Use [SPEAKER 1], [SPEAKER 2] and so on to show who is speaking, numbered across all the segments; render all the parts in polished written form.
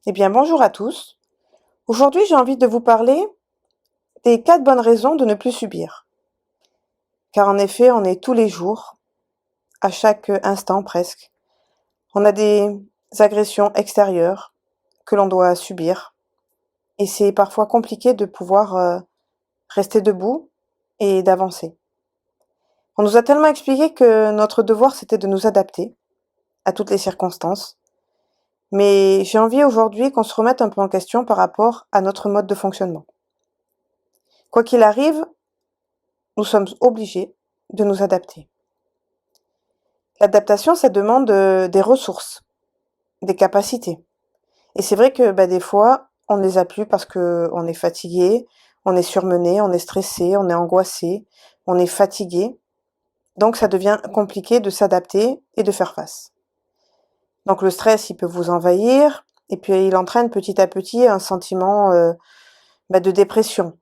[SPEAKER 1] Eh bien, bonjour à tous. Aujourd'hui, j'ai envie de vous parler des 4 bonnes raisons de ne plus subir. Car en effet, on est tous les jours, à chaque instant presque, on a des agressions extérieures que l'on doit subir. Et c'est parfois compliqué de pouvoir rester debout et d'avancer. On nous a tellement expliqué que notre devoir, c'était de nous adapter à toutes les circonstances. Mais j'ai envie aujourd'hui qu'on se remette un peu en question par rapport à notre mode de fonctionnement. Quoi qu'il arrive, nous sommes obligés de nous adapter. L'adaptation, ça demande des ressources, des capacités. Et c'est vrai que des fois, on ne les a plus parce qu'on est fatigué, on est surmené, on est stressé, on est angoissé, on est fatigué. Donc ça devient compliqué de s'adapter et de faire face. Donc le stress, il peut vous envahir et puis il entraîne petit à petit un sentiment de dépression,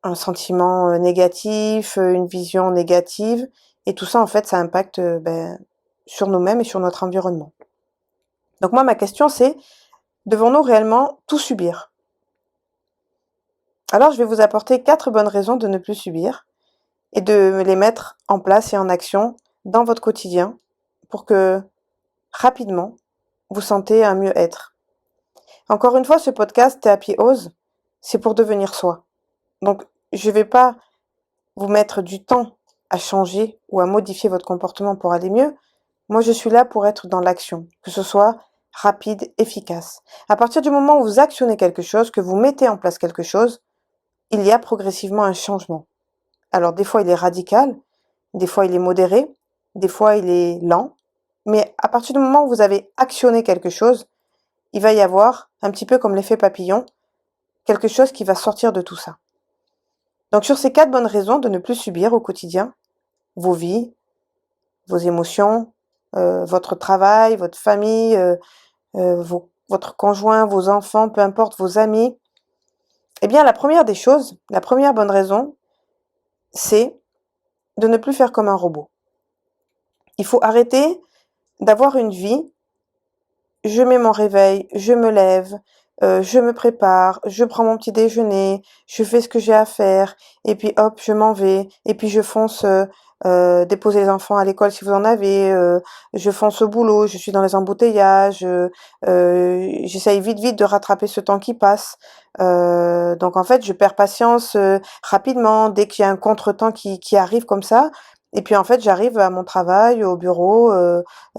[SPEAKER 1] un sentiment négatif, une vision négative. Et tout ça, en fait, ça impacte sur nous-mêmes et sur notre environnement. Donc moi, ma question, c'est, devons-nous réellement tout subir? Alors, je vais vous apporter 4 bonnes raisons de ne plus subir et de les mettre en place et en action dans votre quotidien pour que, rapidement, vous sentez un mieux-être. Encore une fois, ce podcast Happy Ose, c'est pour devenir soi. Donc, je ne vais pas vous mettre du temps à changer ou à modifier votre comportement pour aller mieux. Moi, je suis là pour être dans l'action, que ce soit rapide, efficace. À partir du moment où vous actionnez quelque chose, que vous mettez en place quelque chose, il y a progressivement un changement. Alors, des fois, il est radical, des fois, il est modéré, des fois, il est lent. Mais à partir du moment où vous avez actionné quelque chose, il va y avoir, un petit peu comme l'effet papillon, quelque chose qui va sortir de tout ça. Donc, sur ces 4 bonnes raisons de ne plus subir au quotidien vos vies, vos émotions, votre travail, votre famille, votre conjoint, vos enfants, peu importe, vos amis, eh bien, la première des choses, la première bonne raison, c'est de ne plus faire comme un robot. Il faut arrêter d'avoir une vie. Je mets mon réveil, je me lève, je me prépare, je prends mon petit déjeuner, je fais ce que j'ai à faire, et puis hop, je m'en vais, et puis je fonce déposer les enfants à l'école si vous en avez, je fonce au boulot, je suis dans les embouteillages, j'essaye vite vite de rattraper ce temps qui passe. Donc en fait, je perds patience rapidement dès qu'il y a un contretemps qui arrive comme ça. Et puis en fait, j'arrive à mon travail, au bureau,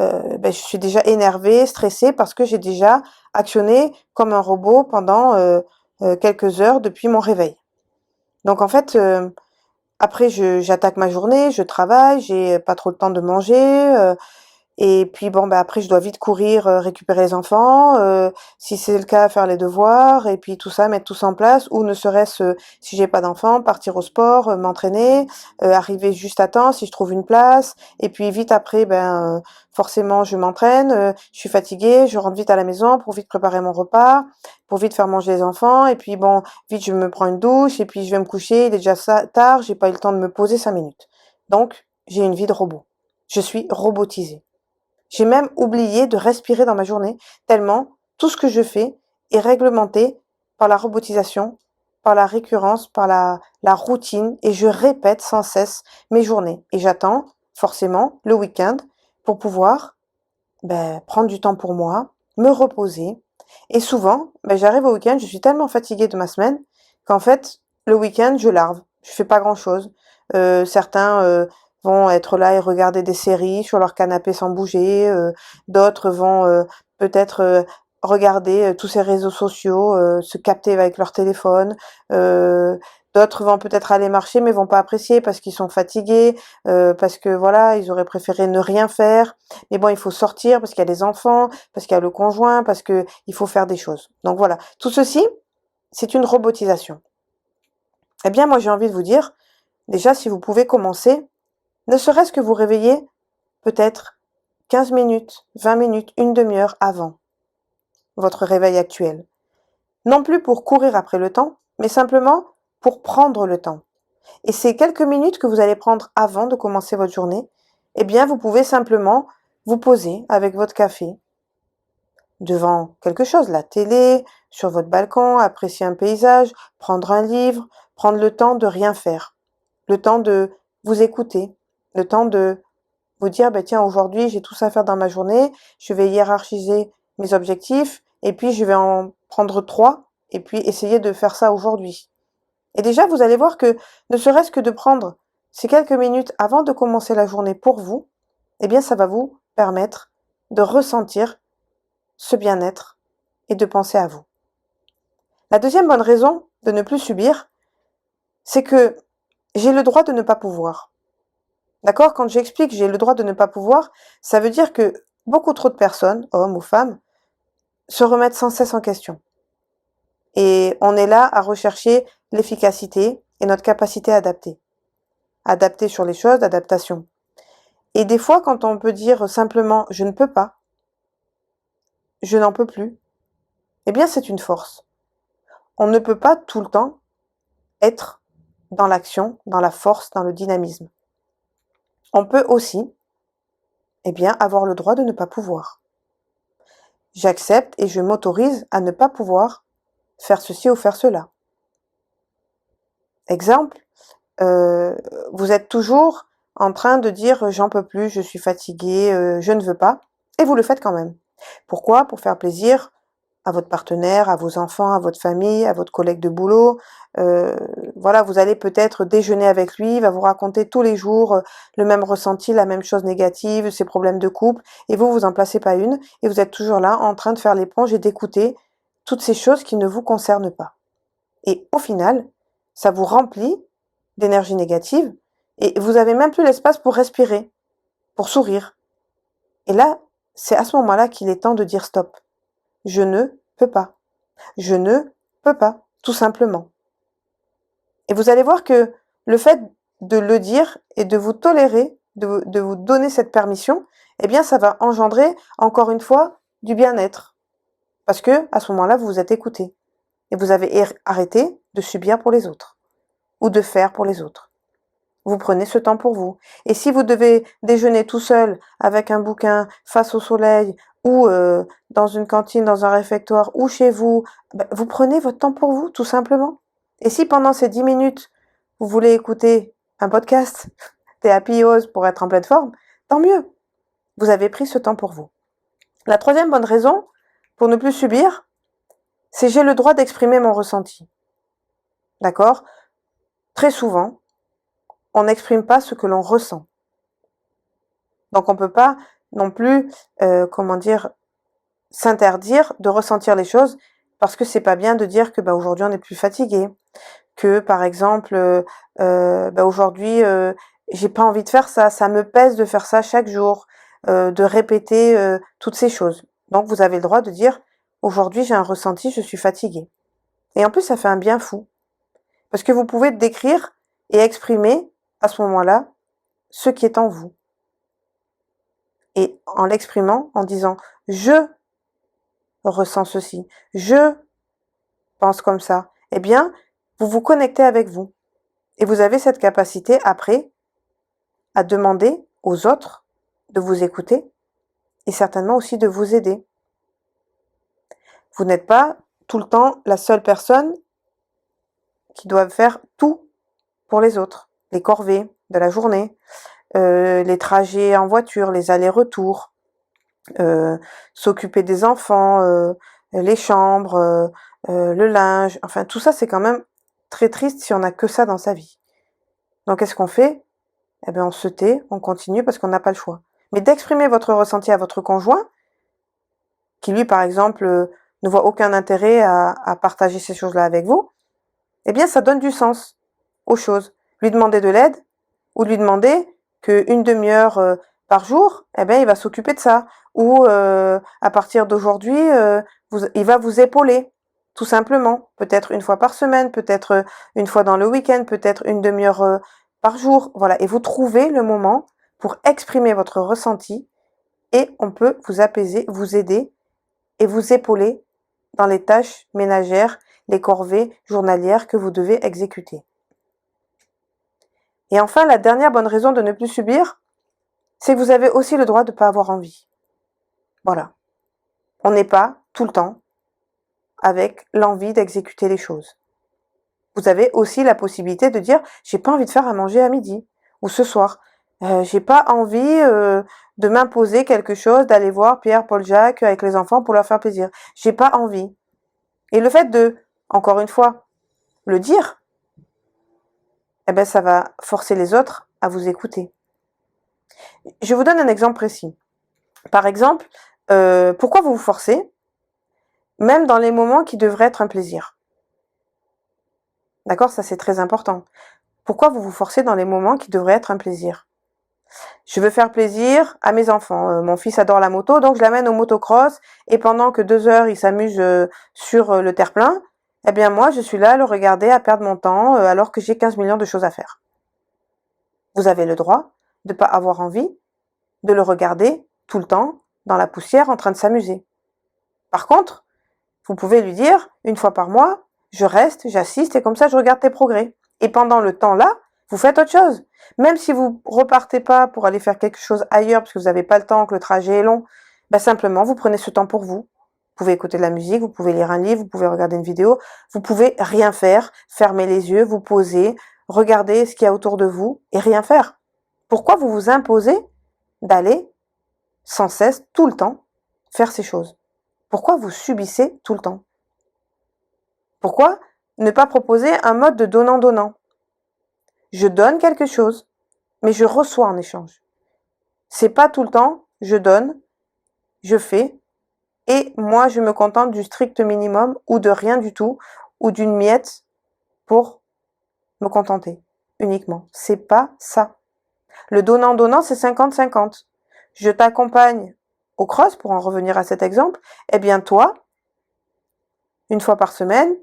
[SPEAKER 1] je suis déjà énervée, stressée parce que j'ai déjà actionné comme un robot pendant quelques heures depuis mon réveil. Donc en fait, après j'attaque ma journée, je travaille, j'ai pas trop le temps de manger, et puis bon, après je dois vite courir, récupérer les enfants, si c'est le cas, faire les devoirs, et puis tout ça, mettre tout ça en place, ou ne serait-ce, si j'ai pas d'enfants, partir au sport, m'entraîner, arriver juste à temps si je trouve une place, et puis vite après, forcément je m'entraîne, je suis fatiguée, je rentre vite à la maison pour vite préparer mon repas, pour vite faire manger les enfants, et puis bon, vite je me prends une douche, et puis je vais me coucher, il est déjà tard, j'ai pas eu le temps de me poser 5 minutes. Donc, j'ai une vie de robot. Je suis robotisée. J'ai même oublié de respirer dans ma journée, tellement tout ce que je fais est réglementé par la robotisation, par la récurrence, par la routine, et je répète sans cesse mes journées. Et j'attends forcément le week-end pour pouvoir prendre du temps pour moi, me reposer. Et souvent, j'arrive au week-end, je suis tellement fatiguée de ma semaine qu'en fait, le week-end, je larve. Je fais pas grand-chose. Certains vont être là et regarder des séries sur leur canapé sans bouger. D'autres vont peut-être regarder tous ces réseaux sociaux, se capter avec leur téléphone. D'autres vont peut-être aller marcher mais vont pas apprécier parce qu'ils sont fatigués, parce que voilà, ils auraient préféré ne rien faire. Mais bon, il faut sortir parce qu'il y a les enfants, parce qu'il y a le conjoint, parce que il faut faire des choses. Donc voilà, tout ceci, c'est une robotisation. Eh bien, moi, j'ai envie de vous dire, déjà, si vous pouvez commencer, ne serait-ce que vous réveiller peut-être 15 minutes, 20 minutes, une demi-heure avant votre réveil actuel. Non plus pour courir après le temps, mais simplement pour prendre le temps. Et ces quelques minutes que vous allez prendre avant de commencer votre journée, eh bien, vous pouvez simplement vous poser avec votre café, devant quelque chose, la télé, sur votre balcon, apprécier un paysage, prendre un livre, prendre le temps de rien faire, le temps de vous écouter, le temps de vous dire, bah, tiens, aujourd'hui, j'ai tout ça à faire dans ma journée, je vais hiérarchiser mes objectifs, et puis je vais en prendre 3, et puis essayer de faire ça aujourd'hui. Et déjà, vous allez voir que, ne serait-ce que de prendre ces quelques minutes avant de commencer la journée pour vous, eh bien, ça va vous permettre de ressentir ce bien-être et de penser à vous. La deuxième bonne raison de ne plus subir, c'est que j'ai le droit de ne pas pouvoir. D'accord? Quand j'explique j'ai le droit de ne pas pouvoir, ça veut dire que beaucoup trop de personnes, hommes ou femmes, se remettent sans cesse en question. Et on est là à rechercher l'efficacité et notre capacité à adapter. Adapter sur les choses, d'adaptation. Et des fois, quand on peut dire simplement je ne peux pas, je n'en peux plus, eh bien c'est une force. On ne peut pas tout le temps être dans l'action, dans la force, dans le dynamisme. On peut aussi, eh bien, avoir le droit de ne pas pouvoir. J'accepte et je m'autorise à ne pas pouvoir faire ceci ou faire cela. Exemple, vous êtes toujours en train de dire j'en peux plus, je suis fatigué, je ne veux pas, et vous le faites quand même. Pourquoi? Pour faire plaisir à votre partenaire, à vos enfants, à votre famille, à votre collègue de boulot. Voilà, vous allez peut-être déjeuner avec lui, il va vous raconter tous les jours le même ressenti, la même chose négative, ses problèmes de couple, et vous en placez pas une, et vous êtes toujours là en train de faire l'éponge et d'écouter toutes ces choses qui ne vous concernent pas. Et au final, ça vous remplit d'énergie négative, et vous avez même plus l'espace pour respirer, pour sourire. Et là, c'est à ce moment-là qu'il est temps de dire stop. Je ne peux pas. Je ne peux pas, tout simplement. Et vous allez voir que le fait de le dire et de vous tolérer, de vous donner cette permission, eh bien, ça va engendrer, encore une fois, du bien-être. Parce que, à ce moment-là, vous vous êtes écouté. Et vous avez arrêté de subir pour les autres. Ou de faire pour les autres. Vous prenez ce temps pour vous. Et si vous devez déjeuner tout seul, avec un bouquin, face au soleil, ou dans une cantine, dans un réfectoire, ou chez vous, vous prenez votre temps pour vous, tout simplement. Et si pendant ces 10 minutes, vous voulez écouter un podcast, des happy hours pour être en pleine forme, tant mieux. Vous avez pris ce temps pour vous. La troisième bonne raison, pour ne plus subir, c'est j'ai le droit d'exprimer mon ressenti. D'accord? Très souvent, on n'exprime pas ce que l'on ressent. Donc on peut pas non plus, s'interdire de ressentir les choses parce que c'est pas bien de dire que aujourd'hui on est plus fatigué, que par exemple aujourd'hui j'ai pas envie de faire ça, ça me pèse de faire ça chaque jour, de répéter toutes ces choses. Donc vous avez le droit de dire aujourd'hui j'ai un ressenti, je suis fatiguée. Et en plus ça fait un bien fou parce que vous pouvez décrire et exprimer à ce moment-là ce qui est en vous. Et en l'exprimant, en disant je ressens ceci, je pense comme ça, eh bien, vous vous connectez avec vous. Et vous avez cette capacité après à demander aux autres de vous écouter et certainement aussi de vous aider. Vous n'êtes pas tout le temps la seule personne qui doit faire tout pour les autres. Les corvées de la journée, les trajets en voiture, les allers-retours, s'occuper des enfants, les chambres, le linge, enfin tout ça c'est quand même très triste si on n'a que ça dans sa vie. Donc qu'est-ce qu'on fait? Eh bien on se tait, on continue parce qu'on n'a pas le choix. Mais d'exprimer votre ressenti à votre conjoint, qui lui par exemple ne voit aucun intérêt à partager ces choses-là avec vous, eh bien ça donne du sens aux choses. Lui demander de l'aide ou lui demander qu'une demi-heure par jour, eh bien il va s'occuper de ça. Ou à partir d'aujourd'hui, il va vous épauler, tout simplement. Peut-être une fois par semaine, peut-être une fois dans le week-end, peut-être une demi-heure par jour. Voilà. Et vous trouvez le moment pour exprimer votre ressenti et on peut vous apaiser, vous aider et vous épauler dans les tâches ménagères, les corvées journalières que vous devez exécuter. Et enfin, la dernière bonne raison de ne plus subir, c'est que vous avez aussi le droit de ne pas avoir envie. Voilà. On n'est pas tout le temps avec l'envie d'exécuter les choses. Vous avez aussi la possibilité de dire j'ai pas envie de faire à manger à midi ou ce soir. J'ai pas envie de m'imposer quelque chose, d'aller voir Pierre, Paul, Jacques avec les enfants pour leur faire plaisir. J'ai pas envie. Et le fait de, encore une fois, le dire, eh ben ça va forcer les autres à vous écouter. Je vous donne un exemple précis. Par exemple, pourquoi vous vous forcez, même dans les moments qui devraient être un plaisir? D'accord, ça c'est très important. Pourquoi vous vous forcez dans les moments qui devraient être un plaisir? Je veux faire plaisir à mes enfants. Mon fils adore la moto, donc je l'amène au motocross. Et pendant que 2 heures, il s'amuse sur le terre-plein, eh bien moi, je suis là à le regarder, à perdre mon temps, alors que j'ai 15 millions de choses à faire. Vous avez le droit de ne pas avoir envie de le regarder tout le temps dans la poussière en train de s'amuser. Par contre, vous pouvez lui dire, une fois par mois, je reste, j'assiste et comme ça je regarde tes progrès. Et pendant le temps là, vous faites autre chose. Même si vous repartez pas pour aller faire quelque chose ailleurs parce que vous n'avez pas le temps, que le trajet est long, bah simplement vous prenez ce temps pour vous. Vous pouvez écouter de la musique, vous pouvez lire un livre, vous pouvez regarder une vidéo, vous pouvez rien faire, fermer les yeux, vous poser, regarder ce qu'il y a autour de vous et rien faire. Pourquoi vous vous imposez d'aller sans cesse, tout le temps, faire ces choses? Pourquoi vous subissez tout le temps? Pourquoi ne pas proposer un mode de donnant-donnant? Je donne quelque chose, mais je reçois en échange. C'est pas tout le temps, je donne, je fais, et moi je me contente du strict minimum ou de rien du tout, ou d'une miette pour me contenter uniquement. C'est pas ça. Le donnant-donnant, c'est 50-50. Je t'accompagne au cross, pour en revenir à cet exemple, eh bien toi, une fois par semaine,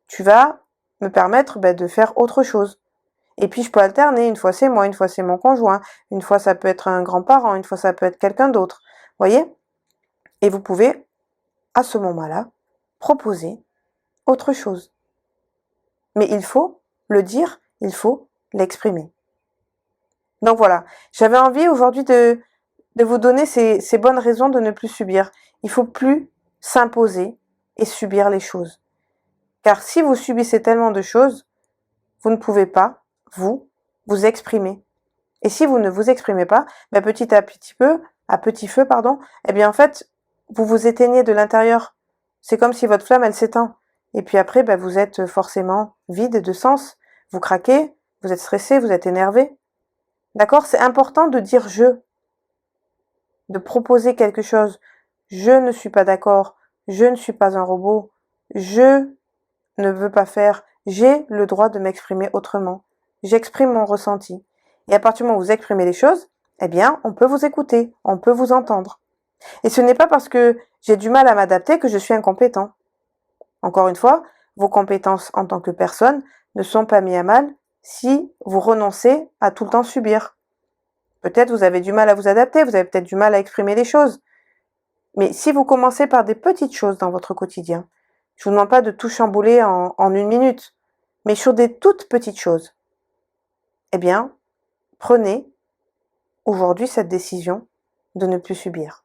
[SPEAKER 1] tu vas me permettre de faire autre chose. Et puis je peux alterner, une fois c'est moi, une fois c'est mon conjoint, une fois ça peut être un grand-parent, une fois ça peut être quelqu'un d'autre. Voyez? Et vous pouvez, à ce moment-là, proposer autre chose. Mais il faut le dire, il faut l'exprimer. Donc voilà, j'avais envie aujourd'hui de vous donner ces bonnes raisons de ne plus subir. Il faut plus s'imposer et subir les choses. Car si vous subissez tellement de choses, vous ne pouvez pas, vous exprimer. Et si vous ne vous exprimez pas, petit à petit feu, eh bien en fait, vous vous éteignez de l'intérieur. C'est comme si votre flamme, elle s'éteint. Et puis après, vous êtes forcément vide de sens. Vous craquez, vous êtes stressé, vous êtes énervé. D'accord? C'est important de dire de proposer quelque chose. Je ne suis pas d'accord, je ne suis pas un robot, je ne veux pas faire, j'ai le droit de m'exprimer autrement. J'exprime mon ressenti. Et à partir du moment où vous exprimez les choses, eh bien, on peut vous écouter, on peut vous entendre. Et ce n'est pas parce que j'ai du mal à m'adapter que je suis incompétent. Encore une fois, vos compétences en tant que personne ne sont pas mises à mal si vous renoncez à tout le temps subir. Peut-être vous avez du mal à vous adapter, vous avez peut-être du mal à exprimer les choses. Mais si vous commencez par des petites choses dans votre quotidien, je vous demande pas de tout chambouler en 1 minute, mais sur des toutes petites choses, eh bien, prenez aujourd'hui cette décision de ne plus subir.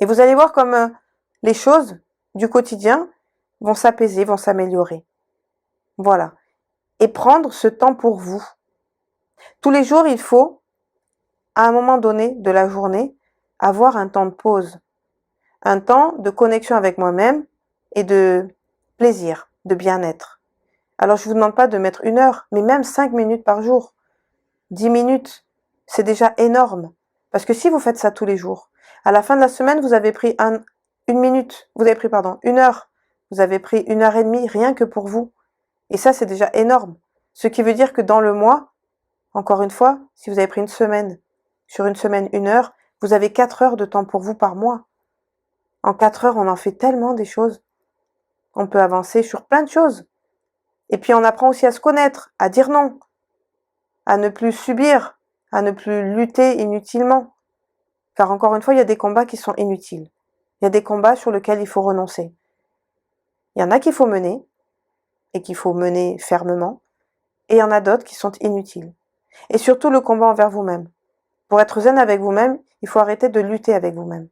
[SPEAKER 1] Et vous allez voir comme les choses du quotidien vont s'apaiser, vont s'améliorer. Voilà. Et prendre ce temps pour vous. Tous les jours, il faut, à un moment donné de la journée, avoir un temps de pause, un temps de connexion avec moi-même et de plaisir, de bien-être. Alors je vous demande pas de mettre 1 heure, mais même 5 minutes par jour, 10 minutes, c'est déjà énorme. Parce que si vous faites ça tous les jours, à la fin de la semaine, vous avez pris 1 heure, vous avez pris 1 heure et demie rien que pour vous. Et ça, c'est déjà énorme. Ce qui veut dire que dans le mois, encore une fois, si vous avez pris une semaine, sur une semaine 1 heure, vous avez 4 heures de temps pour vous par mois. En 4 heures, on en fait tellement des choses. On peut avancer sur plein de choses. Et puis on apprend aussi à se connaître, à dire non, à ne plus subir, à ne plus lutter inutilement. Car encore une fois, il y a des combats qui sont inutiles. Il y a des combats sur lesquels il faut renoncer. Il y en a qu'il faut mener, et qu'il faut mener fermement, et il y en a d'autres qui sont inutiles. Et surtout le combat envers vous-même. Pour être zen avec vous-même, il faut arrêter de lutter avec vous-même.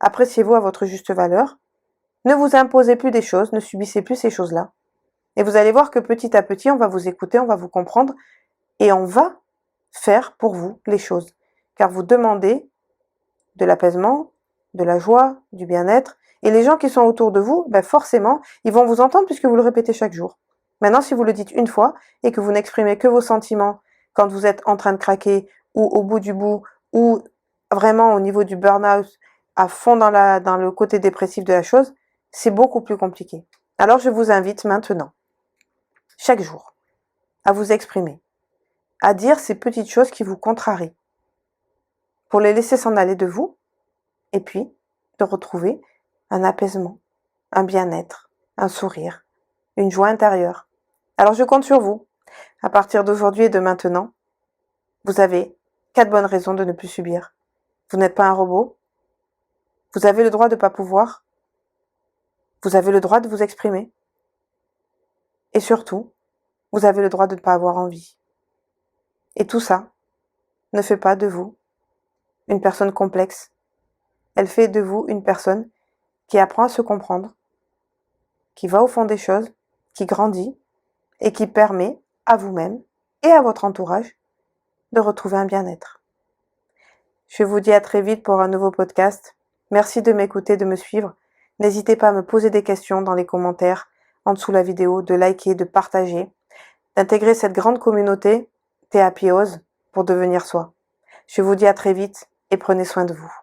[SPEAKER 1] appréciez-vous à votre juste valeur, ne vous imposez plus des choses, ne subissez plus ces choses-là. Et vous allez voir que petit à petit, on va vous écouter, on va vous comprendre et on va faire pour vous les choses. Car vous demandez de l'apaisement, de la joie, du bien-être. Et les gens qui sont autour de vous, forcément, ils vont vous entendre puisque vous le répétez chaque jour. Maintenant, si vous le dites une fois et que vous n'exprimez que vos sentiments quand vous êtes en train de craquer ou au bout du bout ou vraiment au niveau du burn-out à fond dans le côté dépressif de la chose, c'est beaucoup plus compliqué. Alors, je vous invite maintenant, chaque jour, à vous exprimer, à dire ces petites choses qui vous contrarient, pour les laisser s'en aller de vous, et puis de retrouver un apaisement, un bien-être, un sourire, une joie intérieure. Alors je compte sur vous. À partir d'aujourd'hui et de maintenant, vous avez 4 bonnes raisons de ne plus subir. Vous n'êtes pas un robot. Vous avez le droit de ne pas pouvoir. Vous avez le droit de vous exprimer. Et surtout, vous avez le droit de ne pas avoir envie. Et tout ça ne fait pas de vous une personne complexe. Elle fait de vous une personne qui apprend à se comprendre, qui va au fond des choses, qui grandit et qui permet à vous-même et à votre entourage de retrouver un bien-être. Je vous dis à très vite pour un nouveau podcast. Merci de m'écouter, de me suivre. N'hésitez pas à me poser des questions dans les commentaires en dessous de la vidéo, de liker, de partager, d'intégrer cette grande communauté Théapiose pour devenir soi. Je vous dis à très vite et prenez soin de vous.